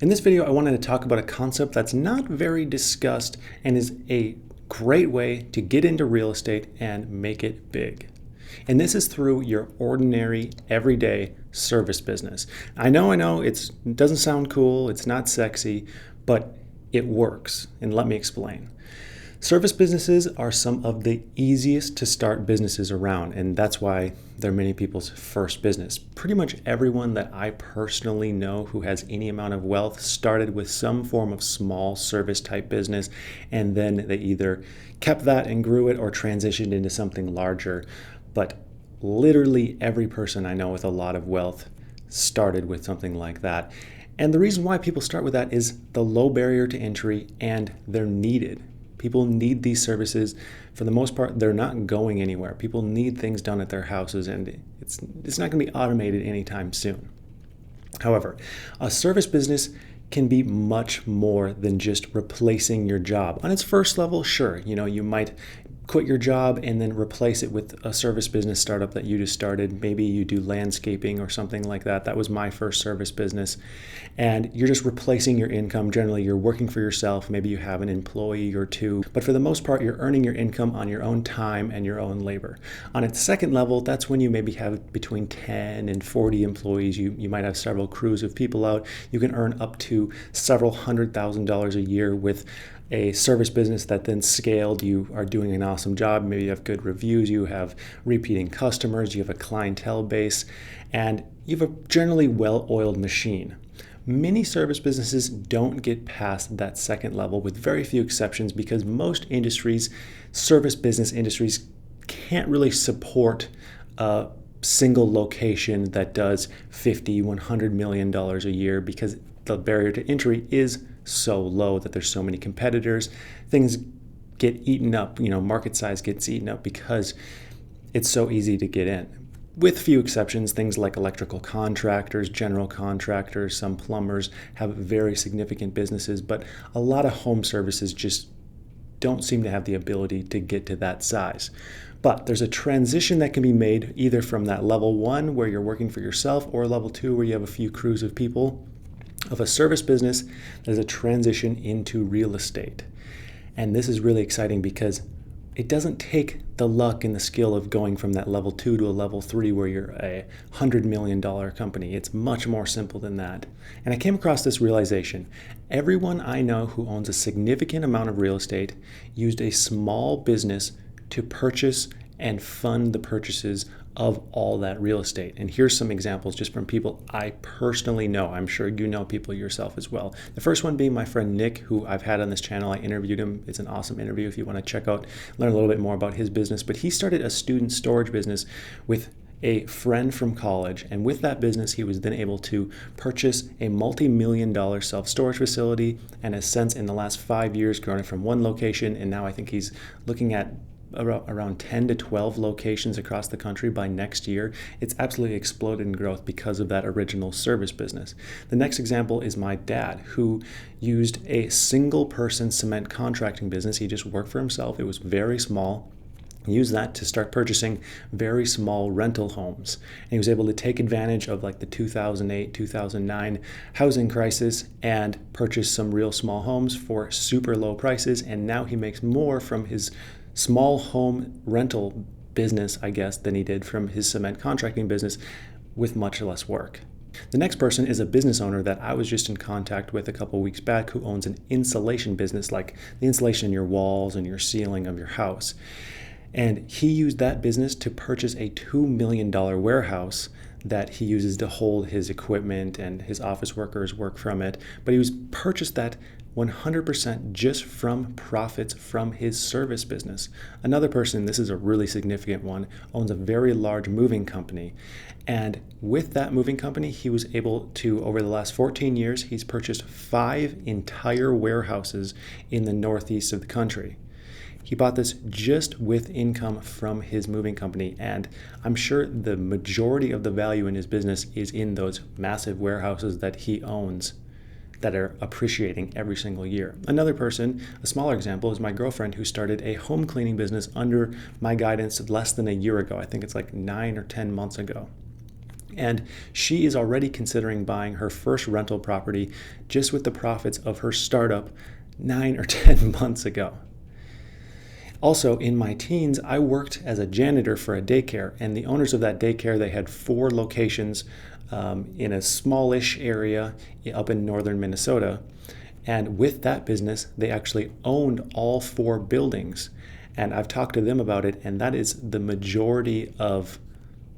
In this video, I wanted to talk about a concept that's not very discussed and is a great way to get into real estate and make it big. And this is through your ordinary, everyday service business. I know it doesn't sound cool, it's not sexy, but it works. And let me explain. Service businesses are some of the easiest to start businesses around, and that's why they're many people's first business. Pretty much everyone that I personally know who has any amount of wealth started with some form of small service type business, and then they either kept that and grew it or transitioned into something larger. But literally every person I know with a lot of wealth started with something like that. And the reason why people start with that is the low barrier to entry, and they're needed. People need these services. For the most part, they're not going anywhere. People need things done at their houses, and it's not going to be automated anytime soon. However, a service business can be much more than just replacing your job. On its first level, sure, you might quit your job and then replace it with a service business startup that you just started. Maybe you do landscaping or something like that. That was my first service business. And you're just replacing your income. Generally, you're working for yourself. Maybe you have an employee or two. But for the most part, you're earning your income on your own time and your own labor. On its second level, that's when you maybe have between 10 and 40 employees. You might have several crews of people out. You can earn up to several $100,000 a year with a service business that then scaled. You are doing an awesome job. Maybe you have good reviews, you have repeating customers, you have a clientele base, and you have a generally well-oiled machine. Many service businesses don't get past that second level, with very few exceptions, because most industries, service business industries, can't really support a single location that does $50, $100 million a year, because the barrier to entry is so low that there's so many competitors. Things get eaten up, market size gets eaten up because it's so easy to get in. With few exceptions, things like electrical contractors, general contractors, some plumbers have very significant businesses, but a lot of home services just don't seem to have the ability to get to that size. But there's a transition that can be made either from that level 1 where you're working for yourself, or level 2 where you have a few crews of people, of a service business. There's a transition into real estate. And this is really exciting because it doesn't take the luck and the skill of going from that level 2 to a level 3 where you're a $100 million company. It's much more simple than that. And I came across this realization. Everyone I know who owns a significant amount of real estate used a small business to purchase and fund the purchases of all that real estate. And here's some examples just from people I personally know. I'm sure you know people yourself as well. The first one being my friend Nick, who I've had on this channel. I interviewed him. It's an awesome interview if you want to check out, learn a little bit more about his business. But he started a student storage business with a friend from college, and with that business he was then able to purchase a multi-million-dollar self-storage facility, and has since in the last 5 years grown it from one location, and now I think he's looking at around 10 to 12 locations across the country by next year. It's absolutely exploded in growth because of that original service business. The next example is my dad, who used a single person cement contracting business. He just worked for himself. It was very small. He used that to start purchasing very small rental homes. And he was able to take advantage of like the 2008, 2009 housing crisis and purchase some real small homes for super low prices. And now he makes more from his small home rental business, I guess, than he did from his cement contracting business with much less work. The next person is a business owner that I was just in contact with a couple weeks back, who owns an insulation business, like the insulation in your walls and your ceiling of your house. And he used that business to purchase a $2 million warehouse that he uses to hold his equipment, and his office workers work from it. But he purchased that 100% just from profits from his service business. Another person, this is a really significant one, owns a very large moving company. And with that moving company, he was able to, over the last 14 years, he's purchased 5 entire warehouses in the northeast of the country. He bought this just with income from his moving company, and I'm sure the majority of the value in his business is in those massive warehouses that he owns that are appreciating every single year. Another person, a smaller example, is my girlfriend, who started a home cleaning business under my guidance less than a year ago. I think it's like 9 or 10 months ago. And she is already considering buying her first rental property just with the profits of her startup 9 or 10 months ago. Also, in my teens, I worked as a janitor for a daycare, and the owners of that daycare, they had 4 locations in a smallish area up in northern Minnesota. And with that business, they actually owned all 4 buildings. And I've talked to them about it, and that is the majority of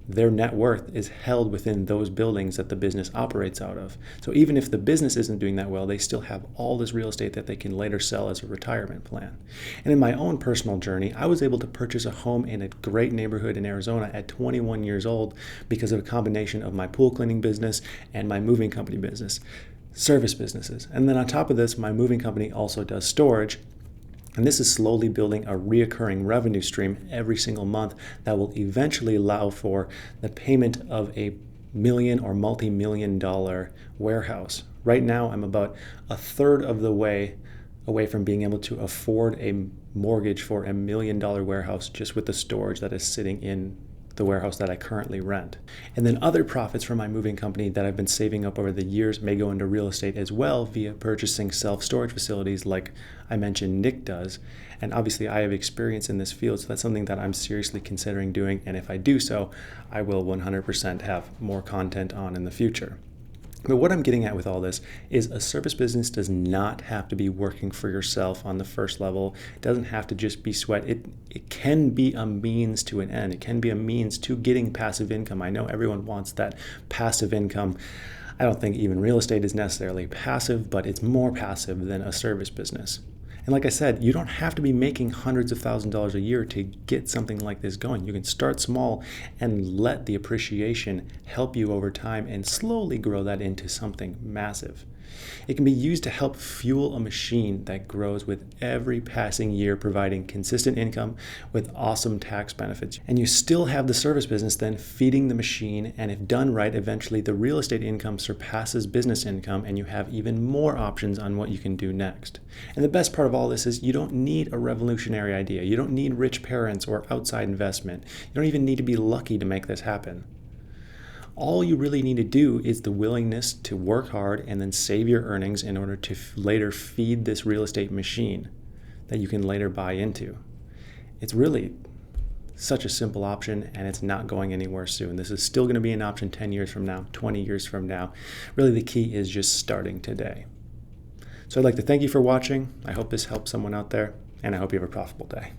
their net worth is held within those buildings that the business operates out of. So even if the business isn't doing that well, they still have all this real estate that they can later sell as a retirement plan. And in my own personal journey, I was able to purchase a home in a great neighborhood in Arizona at 21 years old because of a combination of my pool cleaning business and my moving company business, service businesses. And then on top of this, my moving company also does storage. And this is slowly building a reoccurring revenue stream every single month that will eventually allow for the payment of a million or multi-million dollar warehouse. Right now, I'm about a third of the way away from being able to afford a mortgage for $1 million warehouse just with the storage that is sitting in the warehouse that I currently rent. And then other profits from my moving company that I've been saving up over the years may go into real estate as well via purchasing self-storage facilities like I mentioned Nick does. And obviously I have experience in this field, so that's something that I'm seriously considering doing. And if I do so, I will 100% have more content on in the future. But what I'm getting at with all this is a service business does not have to be working for yourself on the first level. It doesn't have to just be sweat. It can be a means to an end. It can be a means to getting passive income. I know everyone wants that passive income. I don't think even real estate is necessarily passive, but it's more passive than a service business. And like I said, you don't have to be making hundreds of thousands of dollars a year to get something like this going. You can start small and let the appreciation help you over time and slowly grow that into something massive. It can be used to help fuel a machine that grows with every passing year, providing consistent income with awesome tax benefits. And you still have the service business then feeding the machine, and if done right, eventually the real estate income surpasses business income and you have even more options on what you can do next. And the best part of all this is you don't need a revolutionary idea. You don't need rich parents or outside investment. You don't even need to be lucky to make this happen. All you really need to do is the willingness to work hard and then save your earnings in order to later feed this real estate machine that you can later buy into. It's really such a simple option, and it's not going anywhere soon. This is still going to be an option 10 years from now, 20 years from now. Really, the key is just starting today. So I'd like to thank you for watching. I hope this helps someone out there, and I hope you have a profitable day.